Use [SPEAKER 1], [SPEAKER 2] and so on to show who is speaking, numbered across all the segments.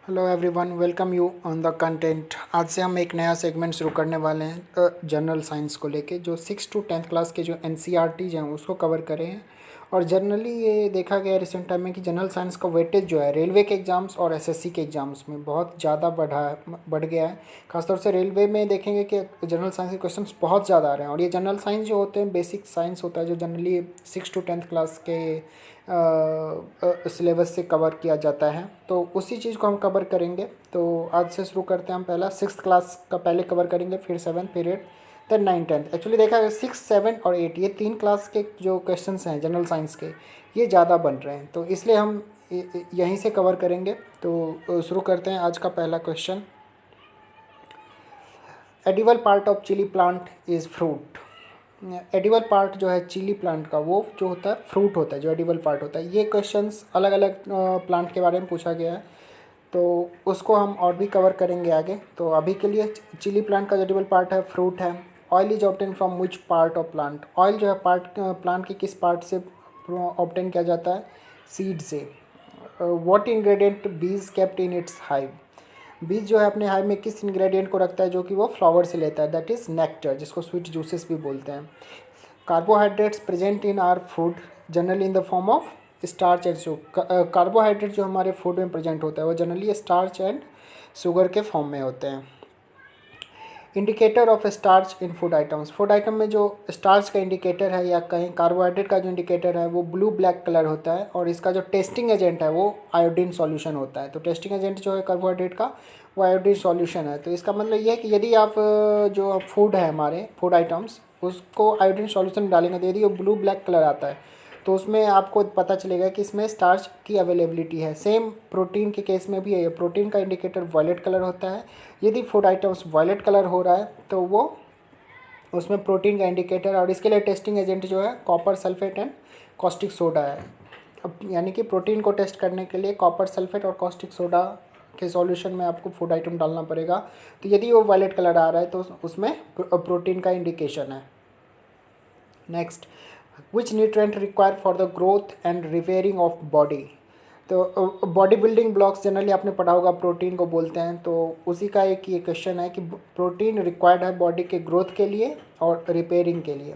[SPEAKER 1] Hello everyone, welcome you on the content. आज से हम एक नया सेगमेंट शुरू करने वाले हैं जनरल साइंस को लेके, जो 6 to 10th क्लास के जो एनसीईआरटीज हैं उसको कवर करें हैं। और जनरली ये देखा गया है रिसेंट टाइम में कि जनरल साइंस का वेटेज जो है रेलवे के एग्ज़ाम्स और एसएससी के एग्ज़ाम्स में बहुत ज़्यादा बढ़ गया है। खासतौर से रेलवे में देखेंगे कि जनरल साइंस के क्वेश्चंस बहुत ज़्यादा आ रहे हैं। और ये जनरल साइंस जो होते हैं बेसिक साइंस होता है, जो जनरली 6 to 10th क्लास के सिलेबस से कवर किया जाता है, तो उसी चीज़ को हम कवर करेंगे। तो आज से शुरू करते हैं। हम पहला 6th क्लास का पहले कवर करेंगे, फिर 7th, फिर 8th, देन 9, 10th। एक्चुअली देखा है 6, 7 और 8 ये 3 क्लास के जो क्वेश्चंस हैं जनरल साइंस के, ये ज़्यादा बन रहे हैं, तो इसलिए हम यहीं से कवर करेंगे। तो शुरू करते हैं। आज का पहला question, edible part of chilli plant is fruit. Edible part जो है चिली प्लांट का, वो जो होता है फ्रूट होता है, जो एडिबल पार्ट होता है। ये क्वेश्चंस अलग अलग प्लांट के बारे में पूछा गया है, तो उसको हम और भी कवर करेंगे आगे। तो अभी के लिए चिली प्लांट का जो एडिबल पार्ट है फ्रूट है। Oil is obtain from which part of plant. Oil जो है प्लांट के किस पार्ट से ऑब्टेन किया जाता है? सीड से। व्हाट इंग्रेडिएंट बीज केप्ट इन इट्स हाइव। बीज जो है अपने हाइव में किस इंग्रेडिएंट को रखता है जो कि वो फ्लावर से लेता है? दैट इज़ नेक्टर, जिसको स्वीट जूसेस भी बोलते हैं। Carbohydrates present in are food generally in the form of starch and sugar. Carbohydrate जो हमारे फूड में प्रेजेंट होता है वो जनरली स्टार्च एंड शुगर के फॉर्म में होते हैं। Indicator of starch in food items. Food item में जो स्टार्च का इंडिकेटर है या कहीं कार्बोहाइड्रेट का जो इंडिकेटर है वो ब्लू ब्लैक कलर होता है, और इसका जो टेस्टिंग एजेंट है वो आयोडीन सॉल्यूशन होता है। तो टेस्टिंग एजेंट जो है कार्बोहाइड्रेट का, वो आयोडीन सॉल्यूशन है। तो इसका मतलब ये है कि यदि आप जो फूड है हमारे फूड आइटम्स उसको आयोडीन सॉल्यूशन डालेंगे तो यदि वो ब्लू ब्लैक कलर आता है तो उसमें आपको पता चलेगा कि इसमें स्टार्च की अवेलेबिलिटी है। सेम प्रोटीन के केस में भी है। प्रोटीन का इंडिकेटर वायलेट कलर होता है। यदि फूड आइटम्स वायलेट कलर हो रहा है तो वो उसमें प्रोटीन का इंडिकेटर, और इसके लिए टेस्टिंग एजेंट जो है copper sulphate and caustic soda है। अब यानी कि प्रोटीन को टेस्ट करने के लिए कॉपर सल्फेट और कॉस्टिक सोडा के सॉल्यूशन में आपको फूड आइटम डालना पड़ेगा। तो यदि वो वायलेट कलर आ रहा है तो उसमें प्रोटीन का इंडिकेशन है। Next, which nutrient require for the growth and repairing of body. तो बॉडी बिल्डिंग ब्लॉक्स जनरली आपने पढ़ा होगा, प्रोटीन को बोलते हैं। तो उसी का एक ये क्वेश्चन है कि प्रोटीन रिक्वायर्ड है बॉडी के ग्रोथ के लिए और रिपेयरिंग के लिए।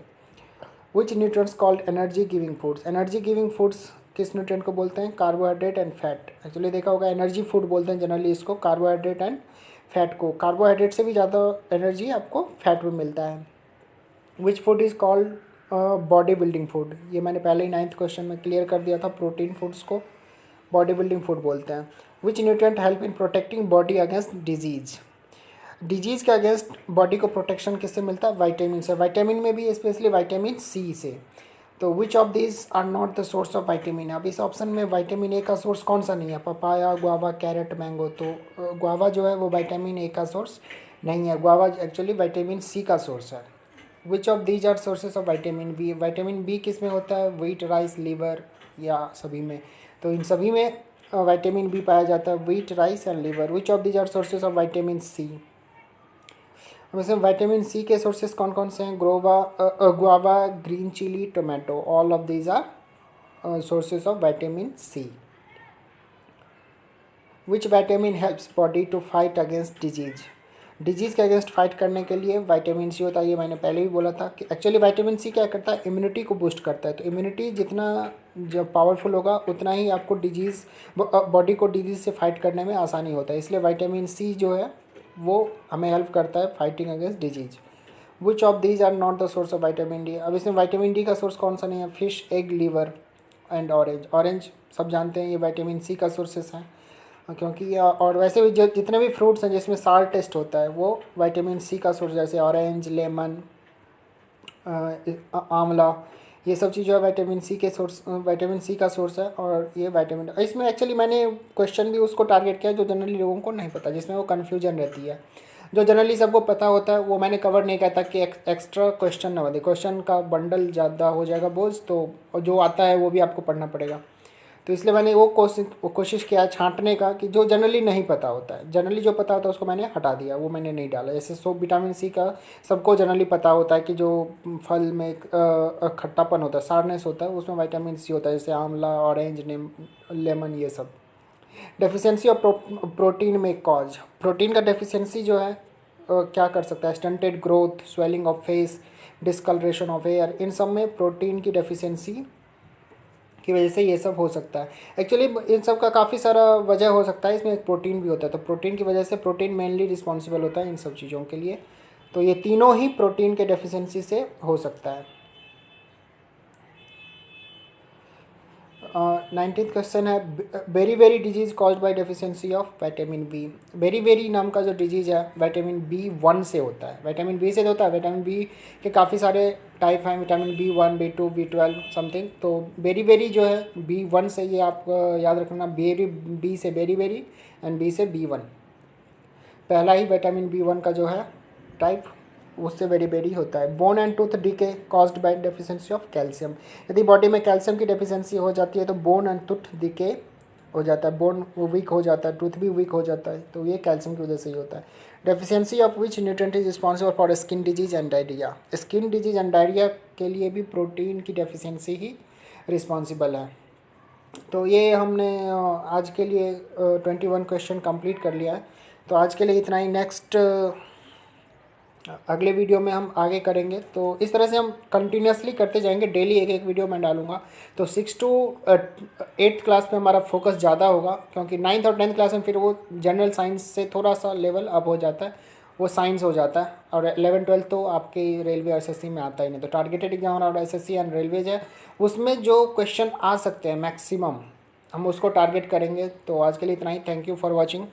[SPEAKER 1] Which nutrients called energy giving foods. Energy giving foods किस न्यूट्रेंट को बोलते हैं? Carbohydrate and fat. एक्चुअली देखा होगा एनर्जी फूड बोलते हैं जनरली इसको, कार्बोहाइड्रेट एंड फैट को। कार्बोहाइड्रेट से भी ज़्यादा एनर्जी आपको फैट में मिलता है। Which food is called body building food. ये मैंने पहले ही 9th क्वेश्चन में क्लियर कर दिया था। प्रोटीन फूड्स को बॉडी बिल्डिंग फूड बोलते हैं। Which nutrient help in protecting body against disease. Disease के अगेंस्ट बॉडी को प्रोटेक्शन किससे मिलता है? वाइटामिन से। वाइटामिन में भी स्पेशली वाइटामिन सी से। तो which of this are not the source of vitamin. अब इस ऑप्शन में वाइटामिन ए का सोर्स कौन सा नहीं है? Papaya, guava, carrot, mango. तो गुआवा जो है वो वाइटामिन ए का सोर्स नहीं है। गुआवा एक्चुअली वाइटामिन सी का सोर्स है। Which of these are sources of vitamin B. Vitamin B किस में होता है? व्हीट, राइस, लीवर या सभी में। तो इन सभी में वाइटामिन बी पाया जाता है, wheat, rice and liver. Which of these are sources of vitamin C. वैसे वाइटामिन सी के सोर्सेज कौन कौन से हैं? Guava, green chilli, tomato. All of these are sources of vitamin C. Which vitamin helps body to fight against disease. Disease के against fight करने के लिए वाइटामिन सी होता है। ये मैंने पहले भी बोला था कि एक्चुअली वाइटामिन सी क्या करता है? इम्यूनिटी को बूस्ट करता है। तो इम्यूनिटी जितना जब पावरफुल होगा उतना ही आपको बॉडी को डिजीज़ से फाइट करने में आसानी होता है। इसलिए वाइटामिन सी जो है वो हमें हेल्प करता है fighting against disease. Which of these are not the source of vitamin D. अब इसमें वाइटामिन डी का सोर्स कौन सा नहीं है? Fish, egg, liver and orange. Orange सब जानते हैं ये वाइटामिन सी का सोर्सेस हैं, क्योंकि और वैसे भी जो जितने भी फ्रूट्स हैं जिसमें सार टेस्ट होता है वो वाइटामिन सी का सोर्स, जैसे ऑरेंज, लेमन, आंवला, ये सब चीज़ जो है वाइटामिन सी के सोर्स, वाइटामिन सी का सोर्स है। और ये वाइटामिन इसमें एक्चुअली मैंने क्वेश्चन भी उसको टारगेट किया जो जनरली लोगों को नहीं पता, जिसमें वो कन्फ्यूजन रहती है। जो जनरली सबको पता होता है वो मैंने कवर नहीं किया ताकि एक्स्ट्रा क्वेश्चन ना बने। क्वेश्चन का बंडल ज़्यादा हो जाएगा बोझ, तो जो आता है वो भी आपको पढ़ना पड़ेगा। तो इसलिए मैंने वो कोशिश किया छांटने का कि जो जनरली नहीं पता होता है। जनरली जो पता होता है उसको मैंने हटा दिया, वो मैंने नहीं डाला। जैसे विटामिन सी का सबको जनरली पता होता है कि जो फल में खट्टापन होता है, सारनेस होता है, उसमें विटामिन सी होता है, जैसे आंवला, ऑरेंज, लेमन, ये सब। डेफिशिएंसी ऑफ प्रोटीन में कॉज, प्रोटीन का डेफिशिएंसी जो है क्या कर सकता है, stunted growth, swelling of face, discolouration of hair, इन सब में प्रोटीन की डेफिशिएंसी की वजह से ये सब हो सकता है। एक्चुअली इन सब का काफ़ी सारा वजह हो सकता है, इसमें एक प्रोटीन भी होता है, तो प्रोटीन की वजह से, प्रोटीन मेनली रिस्पॉन्सिबल होता है इन सब चीज़ों के लिए। तो ये तीनों ही प्रोटीन के डेफिशिएंसी से हो सकता है। 19th क्वेश्चन है, beriberi disease caused by deficiency of vitamin B. Beriberi नाम का जो डिजीज़ है विटामिन B1 से होता है। विटामिन बी से तो होता है, विटामिन बी के काफ़ी सारे टाइप हैं, vitamin B1, B2, B12 something. तो बेरी बेरी जो है B1 से, ये आप याद रखना, बेरी बी से बेरी बेरी एंड बी से B1, पहला ही विटामिन B1 का जो है टाइप उससे वेरी वेरी होता है। Bone and tooth decay caused by deficiency of calcium. यदि बॉडी में कैल्शियम की डेफिशिएंसी हो जाती है तो बोन एंड टूथ डीके हो जाता है, बोन वीक हो जाता है, टूथ भी वीक हो जाता है, तो ये कैल्शियम की वजह से ही होता है। Deficiency of which nutrient is responsible for skin disease and diarrhoea. Skin disease and diarrhoea के लिए भी प्रोटीन की डेफिशिएंसी ही रिस्पॉन्सिबल है। तो ये हमने आज के लिए 21 क्वेश्चन कंप्लीट कर लिया है। तो आज के लिए इतना ही। नेक्स्ट अगले वीडियो में हम आगे करेंगे। तो इस तरह से हम कंटिन्यूसली करते जाएंगे, डेली एक एक वीडियो मैं डालूंगा। तो 6 to 8th क्लास में हमारा फोकस ज़्यादा होगा, क्योंकि 9th और 10th क्लास में फिर वो जनरल साइंस से थोड़ा सा लेवल अप हो जाता है, वो साइंस हो जाता है। और 11th-12th तो आपके रेलवे और SSC में आता ही नहीं। तो टारगेटेड एग्जाम और SSC एंड रेलवेज है, उसमें जो क्वेश्चन आ सकते हैं मैक्सिमम, हम उसको टारगेट करेंगे। तो आज के लिए इतना ही। Thank you for watching.